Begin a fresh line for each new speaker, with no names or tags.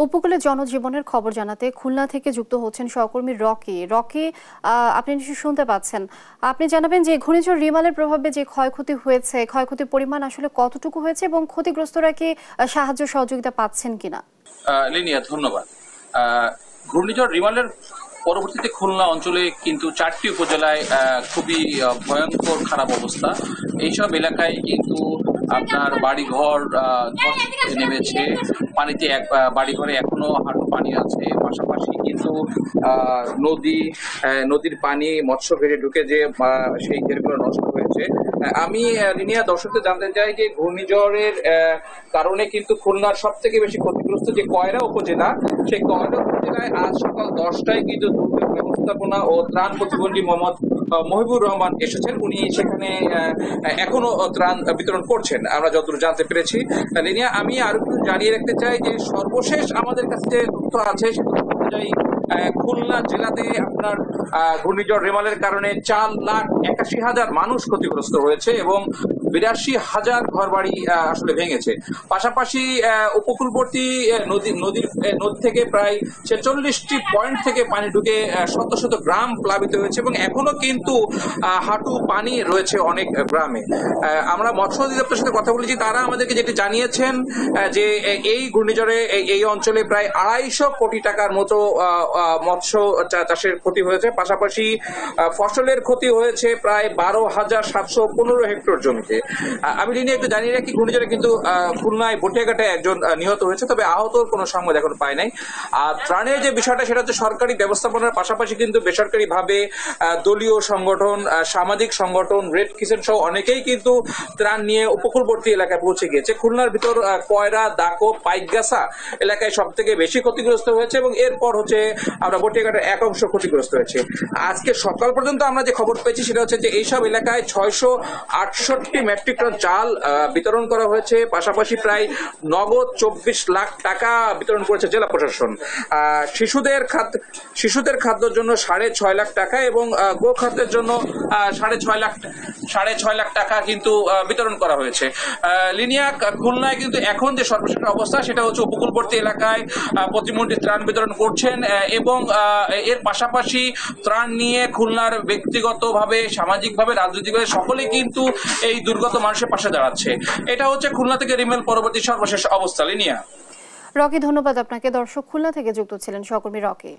উপকূলে জনজীবনের খবর জানাতে খুলনা থেকে যুক্ত হচ্ছেন সহকর্মী রকি। আপনি নিশ্চয়ই শুনতে পাচ্ছেন। আপনি জানাবেন যে ঘূর্ণিঝড় রিমালের প্রভাবে যে ক্ষয়ক্ষতি হয়েছে, ক্ষয়ক্ষতির পরিমাণ আসলে কতটুকু হয়েছে এবং ক্ষতিগ্রস্তরা কি সাহায্য সহযোগিতা পাচ্ছেন কিনা?
লিনিয়া, ধন্যবাদ। ঘূর্ণিঝড় রিমালের পরবর্তীতে খুলনা অঞ্চলে কিন্তু ৪টি উপজেলায় খুবই ভয়ঙ্কর খারাপ অবস্থা। এইসব এলাকায় কিন্তু আপনার বাড়িঘর নেমেছে পানিতে, বাড়িঘরে এখনো হাঁটু পানি আছে। পাশাপাশি কিন্তু নদীর পানি মৎস্য ঘেরে ঢুকে যে সেই ঘেরগুলো নষ্ট হয়েছে। আমি লিনিয়া দর্শকদের জানতে চাই যে ঘূর্ণিঝড়ের কারণে কিন্তু খুলনার সব থেকে বেশি ক্ষতিগ্রস্ত যে কয়রা উপজেলা, সেই কয়রা উপজেলায় আজ সকাল 10টায় কিন্তু দুর্যোগ ব্যবস্থাপনা ও ত্রাণ প্রতিমন্ত্রী মোহাম্মদ মহিবুর রহমান এসেছেন। উনি সেখানে এখনো ত্রাণ বিতরণ করছেন আমরা যতদূর জানতে পেরেছি। লিনিয়া, আমি আরো একটু জানিয়ে রাখতে চাই যে সর্বশেষ আমাদের কাছে যে তথ্য আছে সে তথ্য অনুযায়ী খুলনা জেলাতে আপনার ঘূর্ণিঝড় রেমালের কারণে 4,81,000 মানুষ ক্ষতিগ্রস্ত হয়েছে এবং 82,000 ঘরবাড়ি আসলে ভেঙেছে। পাশাপাশি উপকূলবর্তী নদী থেকে প্রায় 46টি পয়েন্ট থেকে পানি ঢুকে শত শত গ্রাম প্লাবিত হয়েছে এবং এখনো কিন্তু হাঁটু পানি রয়েছে অনেক গ্রামে। আমরা মৎস্য অধিদপ্তরের সাথে কথা বলেছি, তারা আমাদেরকে যেটি জানিয়েছেন যে এই ঘূর্ণিঝড়ে এই অঞ্চলে প্রায় 250 কোটি টাকার মতো মৎস্য চাষের ক্ষতি হয়েছে। পাশাপাশি ফসলের ক্ষতি হয়েছে প্রায় 12,715 হেক্টর জমিতে। আমি একটু জানিয়ে রাখি, ঘূর্ণিঝড়ে কিন্তু খুলনায় বটিয়াঘাটায় একজন নিহত হয়েছে, তবে আহতর কোনো সংবাদ এখন পায় নাই। আর ত্রাণের যে বিষয়টা সেটা হচ্ছে সরকারি ব্যবস্থাপনার পাশাপাশি কিন্তু বেসরকারি ভাবে দলীয় সংগঠন, সামাজিক সংগঠন, রেড ক্রিসেন্ট সহ অনেকেই কিন্তু ত্রাণ নিয়ে উপকূলবর্তী এলাকায় পৌঁছে গিয়েছে। খুলনার ভিতর কয়রা, দাকো, পাইকগাছা এলাকায় সব থেকে বেশি ক্ষতিগ্রস্ত হয়েছে এবং এরপর হচ্ছে আমরা বটিয়াঘাটার এক অংশ ক্ষতিগ্রস্ত হয়েছে। আজকে সকাল পর্যন্ত আমরা যে খবর পেয়েছি সেটা হচ্ছে যে এইসব এলাকায় 668 মেট্রিক টন চাল বিতরণ করা হয়েছে। পাশাপাশি প্রায় নগদ 24 লাখ টাকা বিতরণ করেছে জেলা প্রশাসন। শিশুদের খাদ্যের জন্য 6.5 লাখ টাকা এবং গো খাদ্যের জন্য 6.5 লাখ টাকা কিন্তু বিতরণ করা হয়েছে। লিনিয়া, খুলনায় কিন্তু এখন যে সর্বশেষ অবস্থা সেটা হচ্ছে উপকূলবর্তী এলাকায় প্রতিমন্ত্রী ত্রাণ বিতরণ করছেন এবং এর পাশাপাশি ত্রাণ নিয়ে খুলনার ব্যক্তিগতভাবে, সামাজিকভাবে, রাজনৈতিকভাবে সকলেই কিন্তু এই দুর্গত মানুষের পাশে দাঁড়াচ্ছে। এটা হচ্ছে খুলনা থেকে রিমেল পরবর্তী সর্বশেষ অবস্থা। লিনিয়া।
রকি, ধন্যবাদ আপনাকে। দর্শক, খুলনা থেকে যুক্ত ছিলেন সহকর্মী রকি।